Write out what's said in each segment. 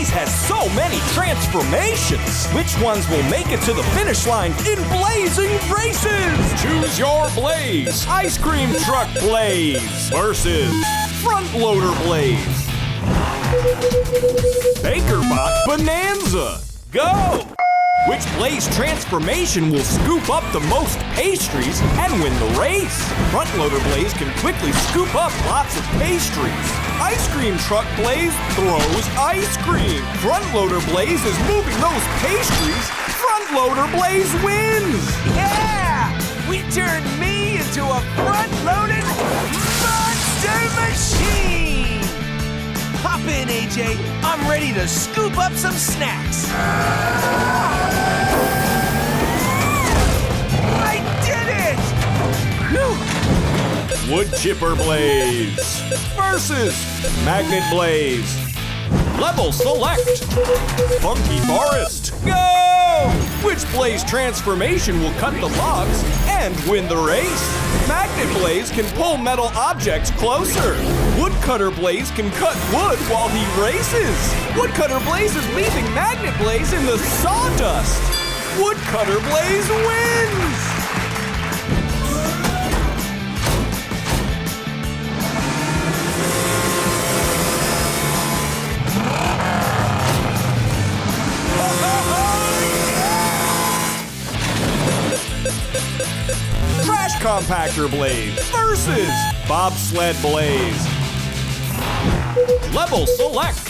Blaze has so many transformations. Which ones will make it to the finish line in blazing races? Choose your Blaze. Ice Cream Truck Blaze versus Front Loader Blaze. BakerBot Bonanza. Go! Which Blaze transformation will scoop up the most pastries and win the race? Front Loader Blaze can quickly scoop up lots of pastries. Ice Cream Truck Blaze throws ice cream. Front Loader Blaze is moving those pastries. Front Loader Blaze wins! Yeah! We turned me into a front-loaded monster machine! Hop in, AJ. I'm ready to scoop up some snacks. I did it! Whew. Wood Chipper Blaze versus Magnet Blaze. Level select. Funky Forest. Go! Which Blaze transformation will cut the logs and win the race? Magnet Blaze can pull metal objects closer. Woodcutter Blaze can cut wood while he races. Woodcutter Blaze is leaving Magnet Blaze in the sawdust. Woodcutter Blaze wins! Trash Compactor Blaze versus Bobsled Blaze. Level select.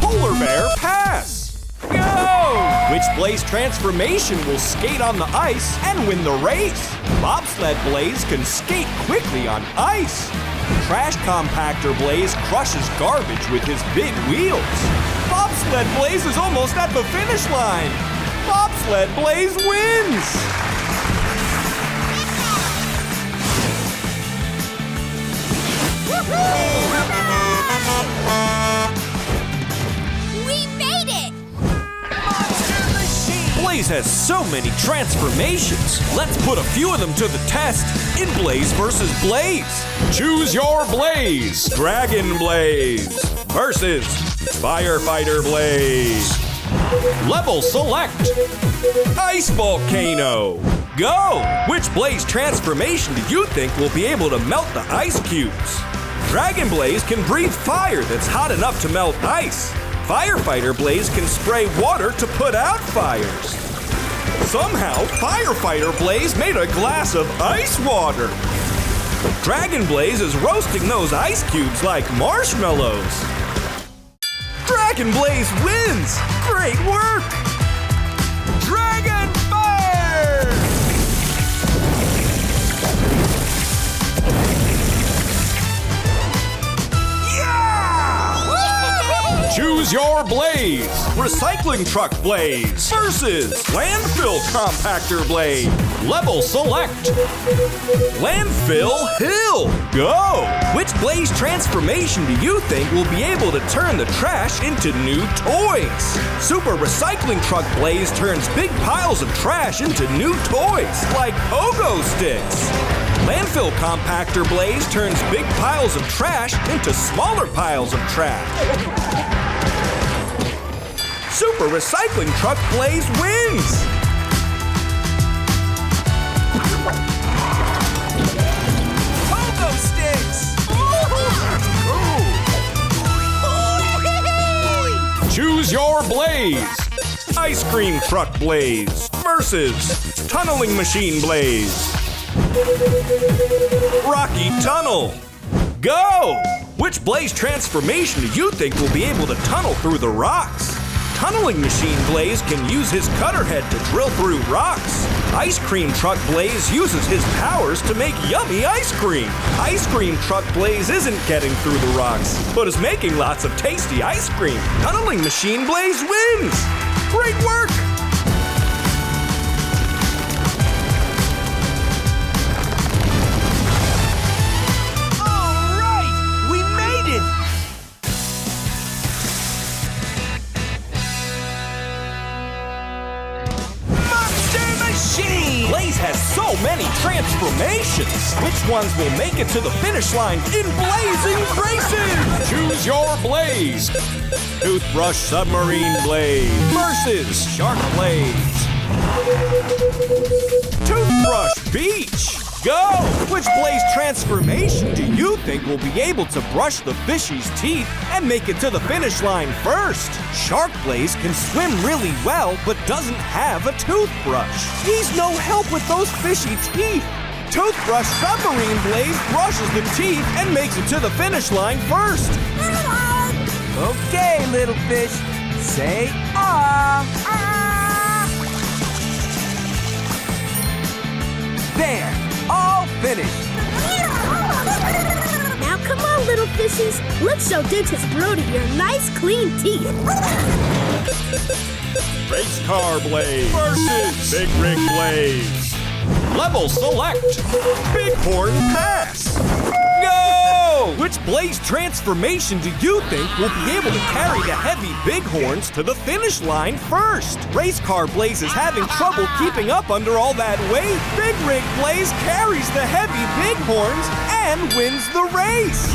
Polar Bear Pass. Go! Which Blaze transformation will skate on the ice and win the race? Bobsled Blaze can skate quickly on ice. Trash Compactor Blaze crushes garbage with his big wheels. Bobsled Blaze is almost at the finish line. Bobsled Blaze wins! We made it! Monster machine! Blaze has so many transformations. Let's put a few of them to the test in Blaze versus Blaze. Choose your Blaze. Dragon Blaze versus Firefighter Blaze. Level select. Ice Volcano. Go! Which Blaze transformation do you think will be able to melt the ice cubes? Dragon Blaze can breathe fire that's hot enough to melt ice. Firefighter Blaze can spray water to put out fires. Somehow, Firefighter Blaze made a glass of ice water. Dragon Blaze is roasting those ice cubes like marshmallows. Dragon Blaze wins! Great work! Dragon Fire! Choose your Blaze. Recycling Truck Blaze versus Landfill Compactor Blaze. Level select. Landfill Hill. Go! Which Blaze transformation do you think will be able to turn the trash into new toys? Super Recycling Truck Blaze turns big piles of trash into new toys, like pogo sticks. Landfill Compactor Blaze turns big piles of trash into smaller piles of trash. Super Recycling Truck Blaze wins! Pogo sticks! Choose your Blaze! Ice Cream Truck Blaze versus Tunneling Machine Blaze. Rocky Tunnel. Go! Which Blaze transformation do you think will be able to tunnel through the rocks? Tunneling Machine Blaze can use his cutter head to drill through rocks. Ice Cream Truck Blaze uses his powers to make yummy ice cream. Ice Cream Truck Blaze isn't getting through the rocks, but is making lots of tasty ice cream. Tunneling Machine Blaze wins! Great work! All right! We made it! Monster Machine! Blaze has so many transformations. Which ones will make it to the finish line in blazing races? Choose your Blaze. Toothbrush Submarine Blaze versus Shark Blaze. Toothbrush Beach. Go! Which Blaze transformation do you think will be able to brush the fishy's teeth and make it to the finish line first? Shark Blaze can swim really well but doesn't have a toothbrush. He's no help with those fishy teeth. Toothbrush Submarine Blaze brushes the teeth and makes it to the finish line first. Okay, little fish, say ah. There, all finished. Now come on, little fishies. Let's show Dentist Brody your nice, clean teeth. Race Car Blaze versus Big Rig Blaze. Level select. Bighorn Pass. Go! Which Blaze transformation do you think will be able to carry the heavy bighorns to the finish line first? Race Car Blaze is having trouble keeping up under all that weight. Big Rig Blaze carries the heavy bighorns and wins the race.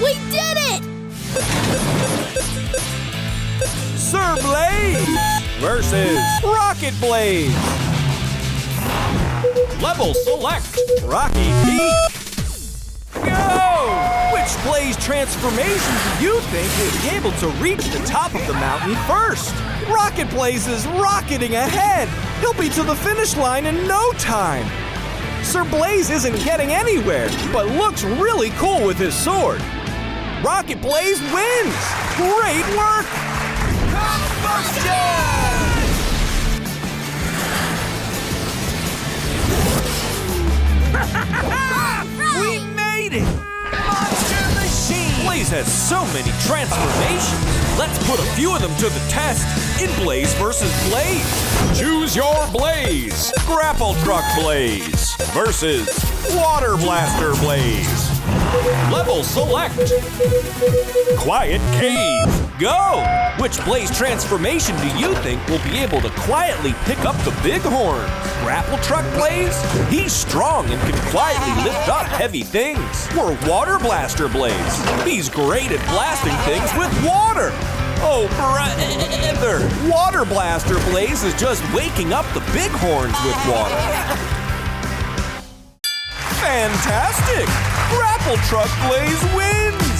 We did it! Sir Blaze versus Rocket Blaze. Level select. Rocky Peak. Go! Which Blaze transformation do you think will be able to reach the top of the mountain first? Rocket Blaze is rocketing ahead. He'll be to the finish line in no time. Sir Blaze isn't getting anywhere, but looks really cool with his sword. Rocket Blaze wins! Great work! We made it! Monster Machine! Blaze has so many transformations. Let's put a few of them to the test in Blaze versus Blaze. Choose your Blaze. Grapple Truck Blaze versus Water Blaster Blaze. Level select. Quiet Cave. Go! Which Blaze transformation do you think will be able to quietly pick up the bighorn? Grapple Truck Blaze? He's strong and can quietly lift up heavy things. Or Water Blaster Blaze? He's great at blasting things with water. Oh, brother! Water Blaster Blaze is just waking up the bighorns with water. Fantastic! Grapple Truck Blaze wins!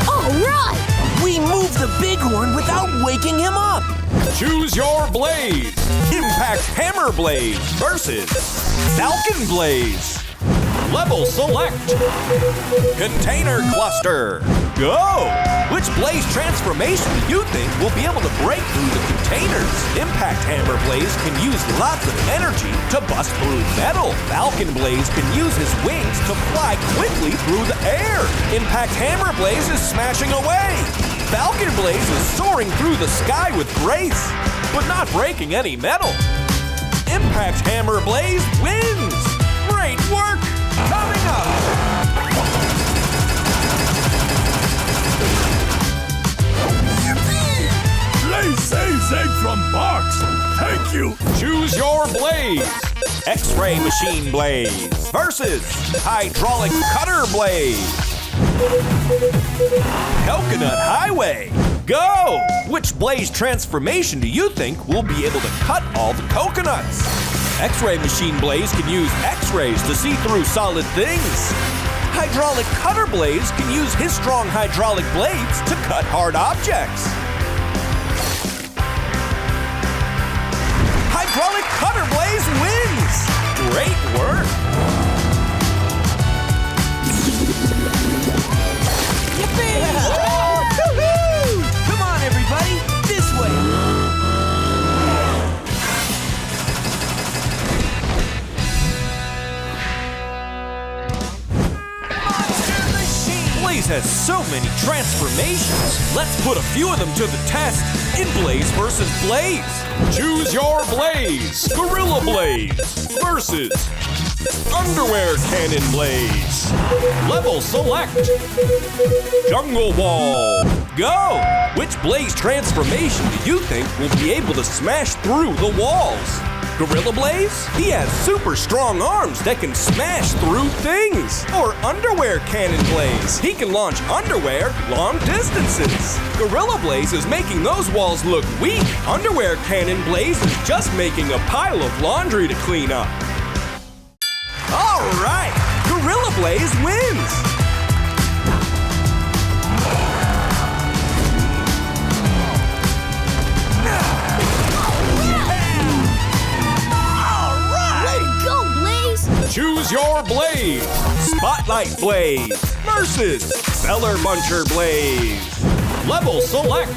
All right! We moved the bighorn without waking him up. Choose your Blaze. Impact Hammer Blaze versus Falcon Blaze. Level select. Container Cluster. Go! Which Blaze transformation do you think will be able to break through the containers? Impact Hammer Blaze can use lots of energy to bust through metal. Falcon Blaze can use his wings to fly quickly through the air. Impact Hammer Blaze is smashing away. Falcon Blaze is soaring through the sky with grace, but not breaking any metal. Impact Hammer Blaze wins! Great work! Coming up! Blaze saves egg from box. Thank you. Choose your Blaze. X-Ray Machine Blaze versus Hydraulic Cutter Blaze. Coconut Highway. Go! Which Blaze transformation do you think will be able to cut all the coconuts? X-Ray Machine Blaze can use X-rays to see through solid things. Hydraulic Cutter Blaze can use his strong hydraulic blades to cut hard objects. Hydraulic Cutter Blaze wins! Great work! Yippee! Come on, everybody, this way! Blaze has so many transformations. Let's put a few of them to the test in Blaze vs. Blaze. Choose your Blaze. Gorilla Blaze versus Underwear Cannon Blaze. Level select. Jungle Ball. Go! Which Blaze transformation do you think will be able to smash through the walls? Gorilla Blaze? He has super strong arms that can smash through things. Or Underwear Cannon Blaze. He can launch underwear long distances. Gorilla Blaze is making those walls look weak. Underwear Cannon Blaze is just making a pile of laundry to clean up. All right, Gorilla Blaze wins. Choose your Blaze. Spotlight Blaze versus Feller Buncher Blaze. Level select.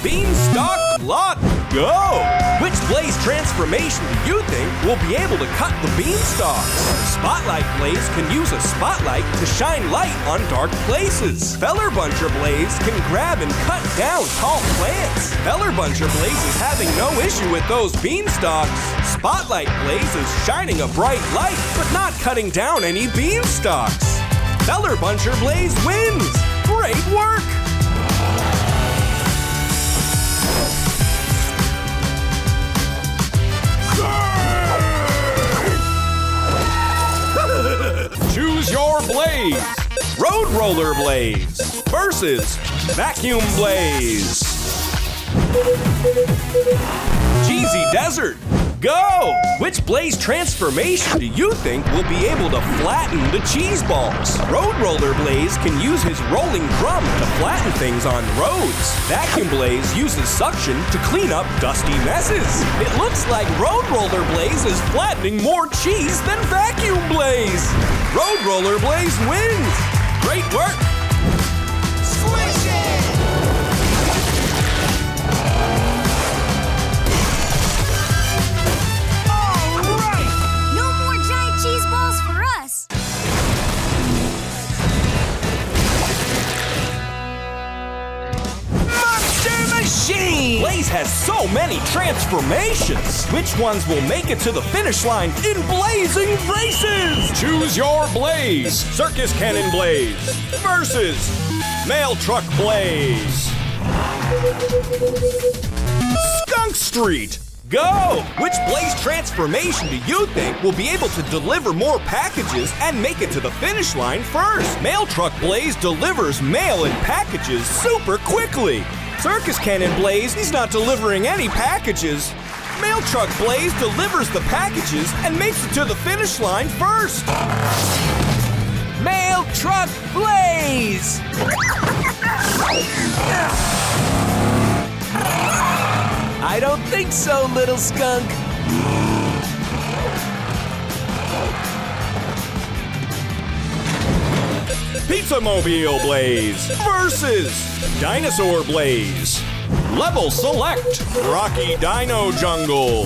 Beanstalk Lot. Go! Which Blaze transformation do you think will be able to cut the beanstalks? Spotlight Blaze can use a spotlight to shine light on dark places. Feller Buncher Blaze can grab and cut down tall plants. Feller Buncher Blaze is having no issue with those beanstalks. Spotlight Blaze is shining a bright light, but not cutting down any beanstalks. Feller Buncher Blaze wins! Great work! Choose your Blaze. Road Roller Blaze versus Vacuum Blaze. Cheesy Desert. Go! Which Blaze transformation do you think will be able to flatten the cheese balls? Road Roller Blaze can use his rolling drum to flatten things on roads. Vacuum Blaze uses suction to clean up dusty messes. It looks like Road Roller Blaze is flattening more cheese than Vacuum Blaze. Road Roller Blaze wins. Great work. Squish it! Blaze has so many transformations. Which ones will make it to the finish line in blazing races? Choose your Blaze. Circus Cannon Blaze versus Mail Truck Blaze. Skunk Street. Go! Which Blaze transformation do you think will be able to deliver more packages and make it to the finish line first? Mail Truck Blaze delivers mail and packages super quickly. Circus Cannon Blaze, he's not delivering any packages. Mail Truck Blaze delivers the packages and makes it to the finish line first. Mail Truck Blaze! I don't think so, little skunk. Pizza Mobile Blaze versus Dinosaur Blaze. Level select. Rocky Dino Jungle.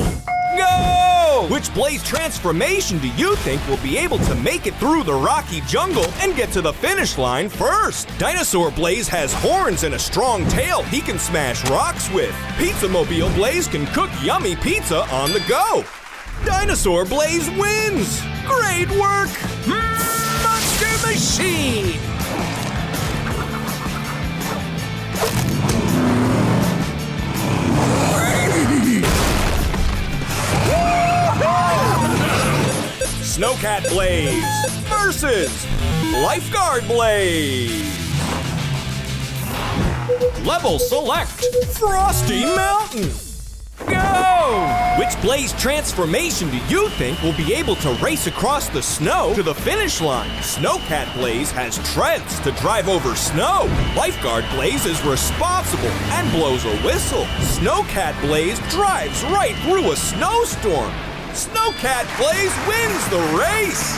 Go! Which Blaze transformation do you think will be able to make it through the rocky jungle and get to the finish line first? Dinosaur Blaze has horns and a strong tail he can smash rocks with. Pizza Mobile Blaze can cook yummy pizza on the go. Dinosaur Blaze wins! Great work! Monster Machine! Snowcat Blaze versus Lifeguard Blaze. Level select. Frosty Mountain. Go! Which Blaze transformation do you think will be able to race across the snow to the finish line? Snowcat Blaze has treads to drive over snow. Lifeguard Blaze is responsible and blows a whistle. Snowcat Blaze drives right through a snowstorm. Snowcat Blaze wins the race!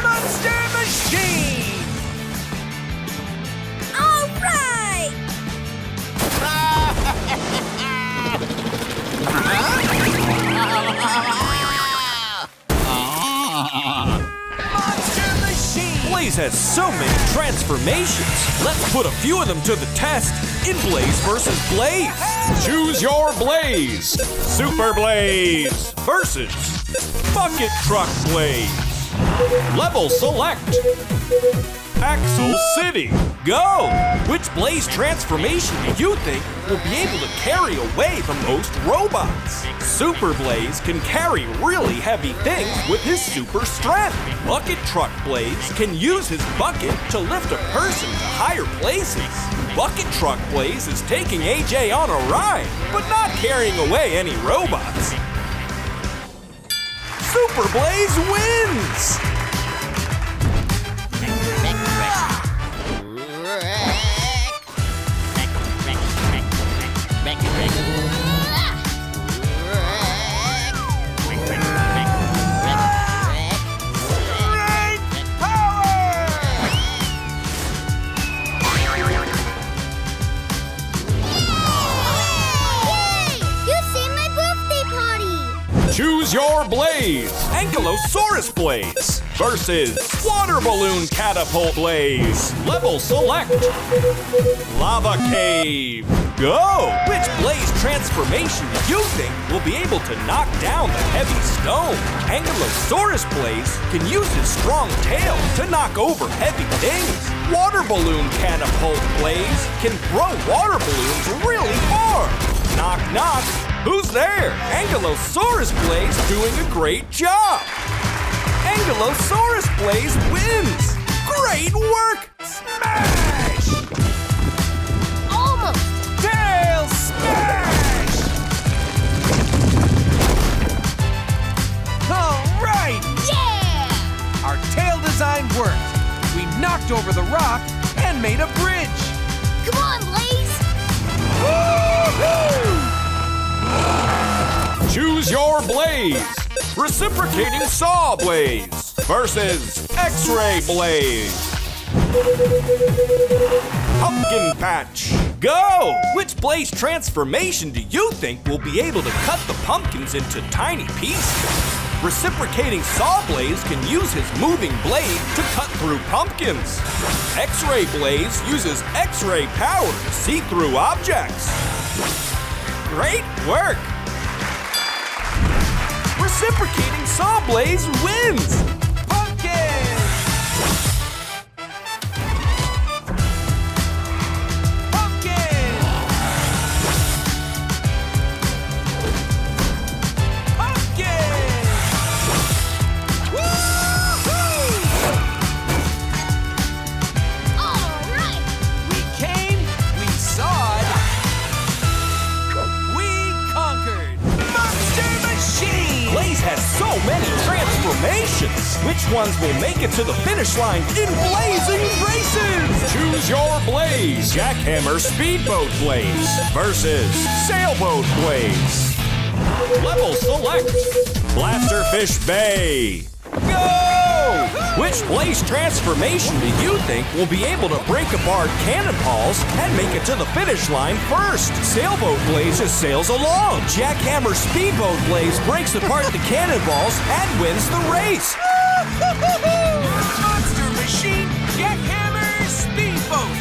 Monster Machine! All right! Monster Machine! Blaze has so many transformations. Let's put a few of them to the test in Blaze versus Blaze. Choose your Blaze. Super Blaze versus Bucket Truck Blaze. Level select. Axle City. Go! Which Blaze transformation do you think will be able to carry away the most robots? Super Blaze can carry really heavy things with his super strength. Bucket Truck Blaze can use his bucket to lift a person to higher places. Bucket Truck Blaze is taking AJ on a ride, but not carrying away any robots. Super Blaze wins! Choose your Blaze. Ankylosaurus Blaze versus Water Balloon Catapult Blaze. Level select. Lava Cave. Go! Which Blaze transformation do you think will be able to knock down the heavy stone? Ankylosaurus Blaze can use his strong tail to knock over heavy things. Water Balloon Catapult Blaze can throw water balloons really far. Knock, knock. Who's there? Ankylosaurus Blaze doing a great job. Ankylosaurus Blaze wins. Great work. Smash! Almost. Tail smash! All right! Yeah! Our tail design worked. We knocked over the rock and made a bridge. Come on, Blaze. Woo-hoo! Choose your Blaze. Reciprocating Saw Blaze versus X-Ray Blaze. Pumpkin Patch. Go! Which Blaze transformation do you think will be able to cut the pumpkins into tiny pieces? Reciprocating Saw Blaze can use his moving blade to cut through pumpkins. X-Ray Blaze uses X-ray power to see through objects. Great work! Reciprocating Saw Blaze wins! Pumpkin! Pumpkin! Pumpkin! Woo-hoo! All right. We came, we sawed, we conquered! Monster Machine! Blaze has so many transformations. Which ones will make it to the finish line in blazing races? Choose your Blaze. Jackhammer Speedboat Blaze versus Sailboat Blaze. Level select. Blasterfish Bay. Go! Which Blaze transformation do you think will be able to break apart cannonballs and make it to the finish line first? Sailboat Blaze just sails along. Jackhammer Speedboat Blaze breaks apart the cannonballs and wins the race. Monster Machine, Jackhammer, Speedboat!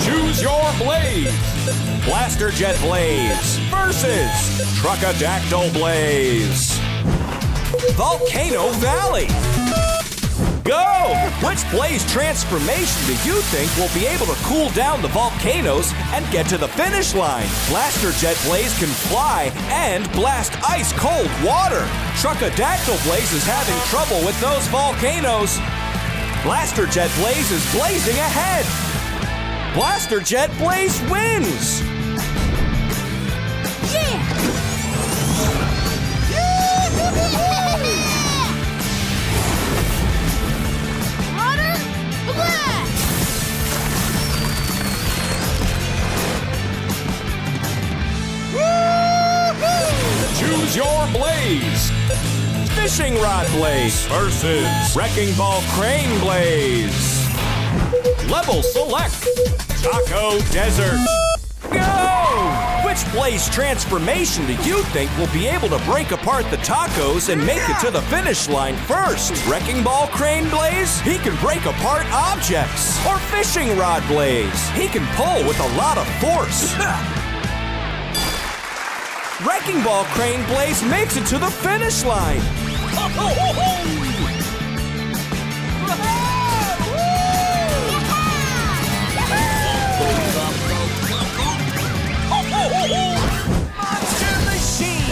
Choose your Blaze. Blaster Jet Blaze versus Truckadactyl Blaze. Volcano Valley. Go! Which Blaze transformation do you think will be able to cool down the volcanoes and get to the finish line? Blaster Jet Blaze can fly and blast ice-cold water. Truckadactyl Blaze is having trouble with those volcanoes. Blaster Jet Blaze is blazing ahead. Blaster Jet Blaze wins! Yeah! Water, blast! Choose your Blaze! Fishing Rod Blaze versus Wrecking Ball Crane Blaze. Level select. Taco Desert. Go! Which Blaze transformation do you think will be able to break apart the tacos and make it to the finish line first? Wrecking Ball Crane Blaze? He can break apart objects. Or Fishing Rod Blaze? He can pull with a lot of force. Wrecking Ball Crane Blaze makes it to the finish line.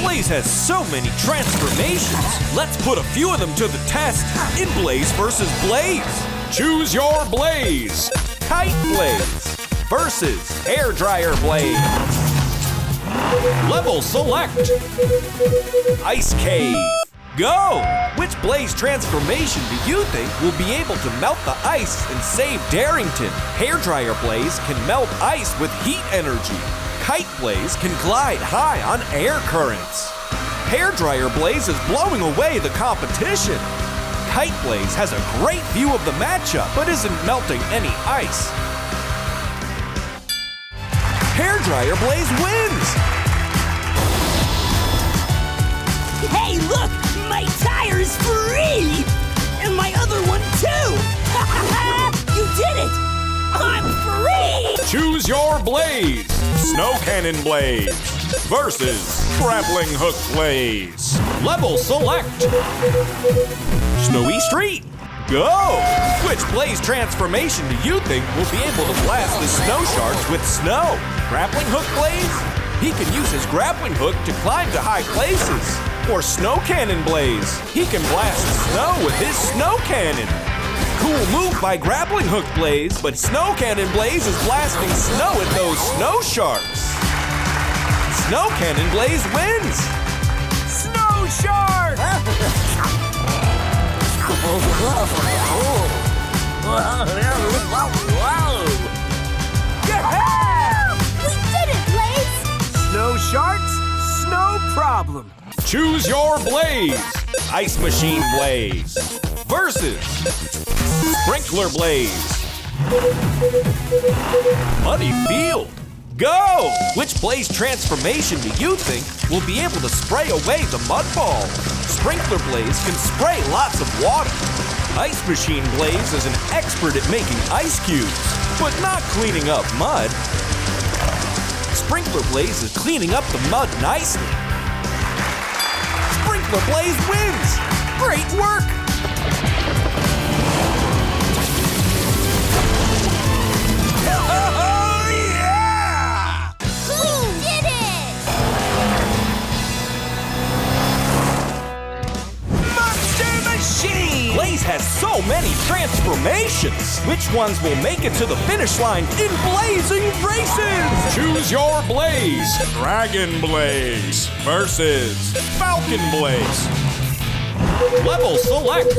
Blaze has so many transformations. Let's put a few of them to the test in Blaze vs. Blaze. Choose your Blaze. Kite Blaze versus Hairdryer Blaze. Level select. Ice Cave. Go! Which Blaze transformation do you think will be able to melt the ice and save Darrington? Hairdryer Blaze can melt ice with heat energy. Kite Blaze can glide high on air currents. Hairdryer Blaze is blowing away the competition. Kite Blaze has a great view of the matchup, but isn't melting any ice. Hairdryer Blaze wins! Hey, look! My tire's free! And my other one, too! You did it! I'm free! Choose your Blaze! Snow Cannon Blaze versus Grappling Hook Blaze. Level select. Snowy Street. Go! Which Blaze transformation do you think will be able to blast the snow sharks with snow? Grappling Hook Blaze? He can use his grappling hook to climb to high places. Or Snow Cannon Blaze? He can blast snow with his snow cannon. Cool move by Grappling Hook Blaze, but Snow Cannon Blaze is blasting snow at those snow sharks. Snow Cannon Blaze wins! Snow shark! Yeah! We did it, Blaze! Snow sharks, snow problem. Choose your Blaze! Ice Machine Blaze versus Sprinkler Blaze. Muddy Field. Go! Which Blaze transformation do you think will be able to spray away the mud ball? Sprinkler Blaze can spray lots of water. Ice Machine Blaze is an expert at making ice cubes, but not cleaning up mud. Sprinkler Blaze is cleaning up the mud nicely. Sprinkler Blaze wins! Great work! Oh, yeah! We did it! Monster Machine! Blaze has so many transformations. Which ones will make it to the finish line in blazing races? Choose your Blaze. Dragon Blaze versus Falcon Blaze. Level select.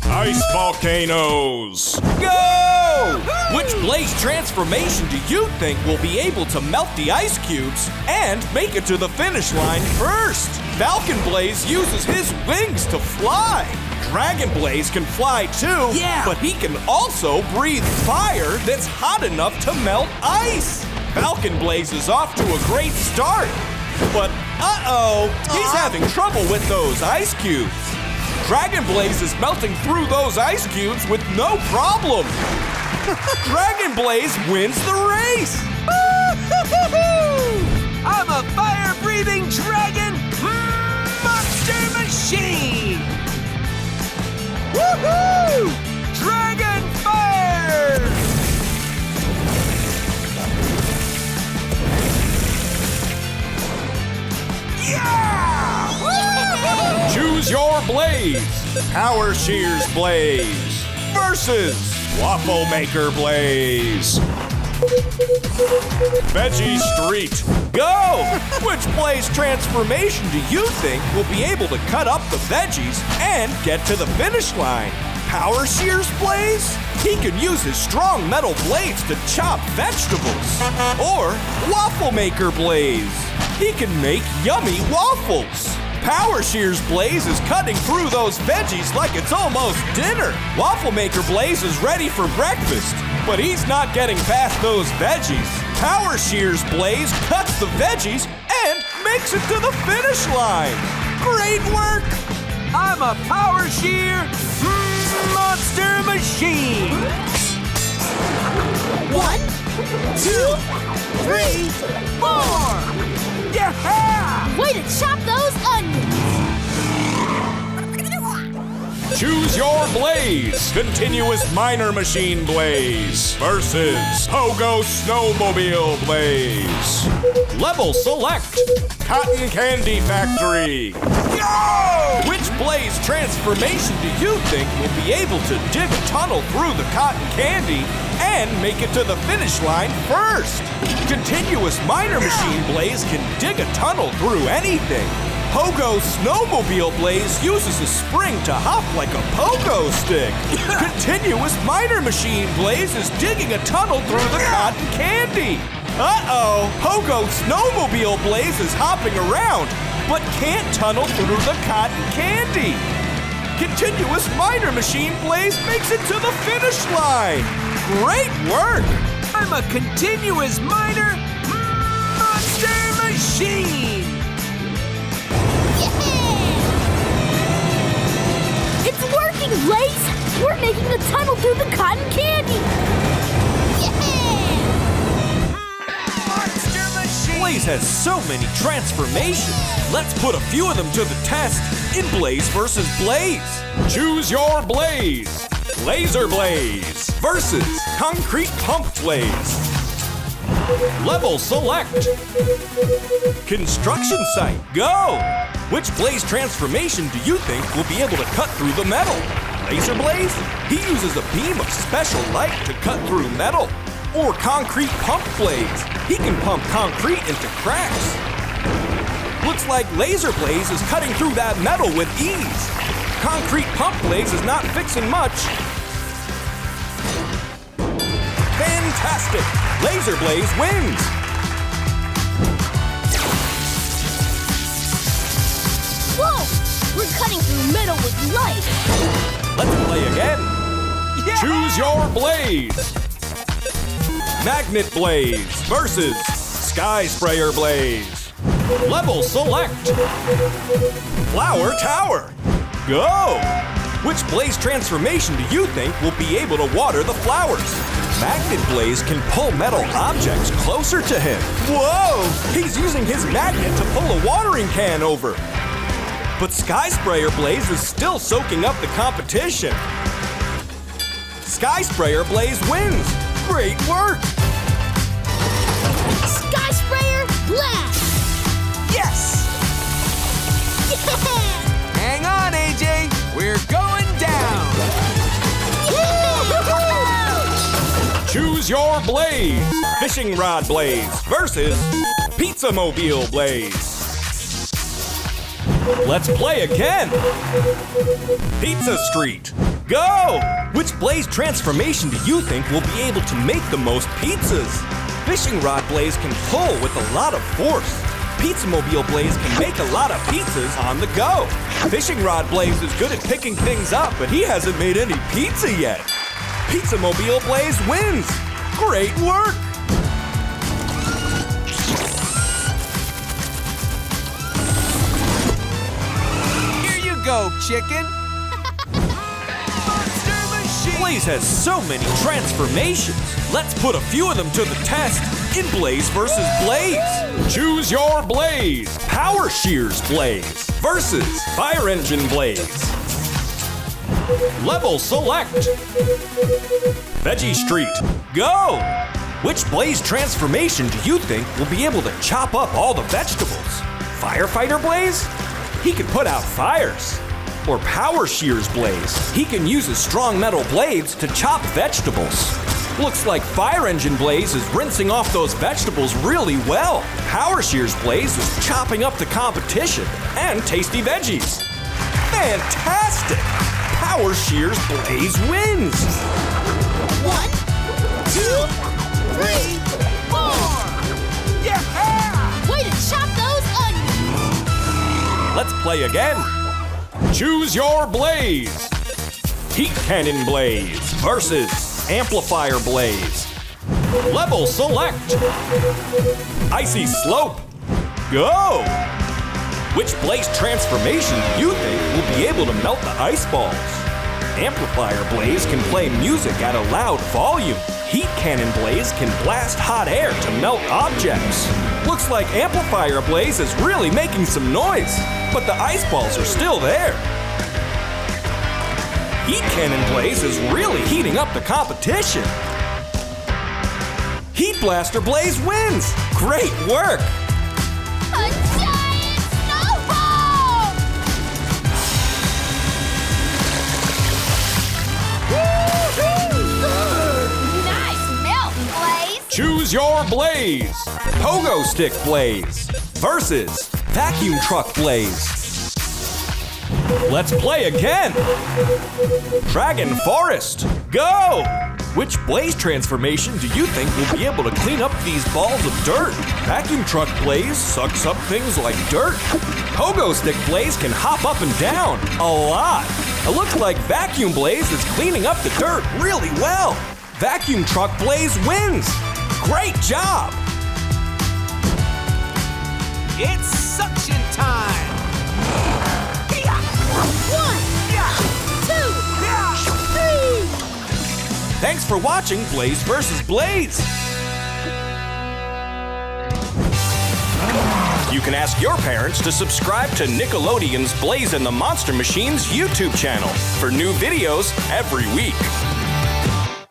Ice Volcanoes. Go! Which Blaze transformation do you think will be able to melt the ice cubes and make it to the finish line first? Falcon Blaze uses his wings to fly. Dragon Blaze can fly too, Yeah. but he can also breathe fire that's hot enough to melt ice. Falcon Blaze is off to a great start, but he's having trouble with those ice cubes. Dragon Blaze is melting through those ice cubes with no problem. Dragon Blaze wins the race. I'm a fire-breathing dragon monster machine! Woohoo! Dragon fire! Yeah! Choose your Blaze. Power Shears Blaze versus Waffle Maker Blaze. Veggie Street. Go! Which Blaze transformation do you think will be able to cut up the veggies and get to the finish line? Power Shears Blaze? He can use his strong metal blades to chop vegetables. Or Waffle Maker Blaze. He can make yummy waffles. Power Shears Blaze is cutting through those veggies like it's almost dinner. Waffle Maker Blaze is ready for breakfast, but he's not getting past those veggies. Power Shears Blaze cuts the veggies and makes it to the finish line. Great work! I'm a Power Shear monster machine! 1, 2, 3, 4! Yeah! Way to chop those onions! Choose your blaze. Continuous Miner Machine Blaze versus Pogo Snowmobile Blaze. Level select. Cotton Candy Factory. Go! Which blaze transformation do you think will be able to dig a tunnel through the cotton candy and make it to the finish line first? Continuous Miner Machine Blaze can dig a tunnel through anything. Pogo Snowmobile Blaze uses a spring to hop like a pogo stick. Continuous Miner Machine Blaze is digging a tunnel through the cotton candy. Uh-oh, Pogo Snowmobile Blaze is hopping around, but can't tunnel through the cotton candy. Continuous Miner Machine Blaze makes it to the finish line. Great work! I'm a continuous miner monster machine! It's working, Blaze! We're making a tunnel through the cotton candy! Monster machine! Blaze has so many transformations. Let's put a few of them to the test in Blaze versus Blaze. Choose your Blaze. Laser Blaze versus Concrete Pump Blaze. Level select. Construction site, go! Which Blaze transformation do you think will be able to cut through the metal? Laser Blaze? He uses a beam of special light to cut through metal. Or Concrete Pump Blaze? He can pump concrete into cracks. Looks like Laser Blaze is cutting through that metal with ease. Concrete Pump Blaze is not fixing much. Fantastic! Laser Blaze wins! Whoa! We're cutting through metal with light! Let's play again. Yeah! Choose your Blaze. Magnet Blaze versus Sky Sprayer Blaze. Level select. Flower Tower. Go! Which Blaze transformation do you think will be able to water the flowers? Magnet Blaze can pull metal objects closer to him. Whoa! He's using his magnet to pull a watering can over. But Sky Sprayer Blaze is still soaking up the competition. Sky Sprayer Blaze wins. Great work! Sky Sprayer, blast! Yes! Hang on, AJ! We're going down! Choose your Blaze. Fishing Rod Blaze versus Pizza Mobile Blaze. Let's play again. Pizza Street. Go! Which Blaze transformation do you think will be able to make the most pizzas? Fishing Rod Blaze can pull with a lot of force. Pizza Mobile Blaze can make a lot of pizzas on the go. Fishing Rod Blaze is good at picking things up, but he hasn't made any pizza yet. Pizza Mobile Blaze wins. Great work! Here you go, chicken! Monster machine! Blaze has so many transformations. Let's put a few of them to the test in Blaze versus Blaze. Choose your Blaze. Power Shears Blaze versus Fire Engine Blaze. Level select. Veggie Street, go! Which Blaze transformation do you think will be able to chop up all the vegetables? Firefighter Blaze? He can put out fires. Or Power Shears Blaze? He can use his strong metal blades to chop vegetables. Looks like Fire Engine Blaze is rinsing off those vegetables really well. Power Shears Blaze is chopping up the competition and tasty veggies. Fantastic! Power Shears Blaze wins! 1, 2, 3, 4! Yeah! Way to chop those onions! Let's play again. Choose your blaze. Heat cannon blaze versus amplifier blaze. Level select. Icy slope. Go! Which blaze transformation do you think will be able to melt the ice balls? Amplifier blaze can play music at a loud volume. Heat cannon blaze can blast hot air to melt objects. Looks like amplifier blaze is really making some noise, but the ice balls are still there. Heat cannon blaze is really heating up the competition. Heat blaster blaze wins. Great work. A giant snowball! Nice melting, Blaze! Choose your blaze. Pogo stick blaze versus vacuum truck blaze. Let's play again. Dragon Forest, go! Which blaze transformation do you think will be able to clean up these balls of dirt? Vacuum truck blaze sucks up things like dirt. Pogo stick blaze can hop up and down a lot. It looks like vacuum blaze is cleaning up the dirt really well. Vacuum truck blaze wins. Great job. It's suction time! 1, 2, 3. Thanks for watching Blaze vs. Blaze. You can ask your parents to subscribe to Nickelodeon's Blaze and the Monster Machines YouTube channel for new videos every week.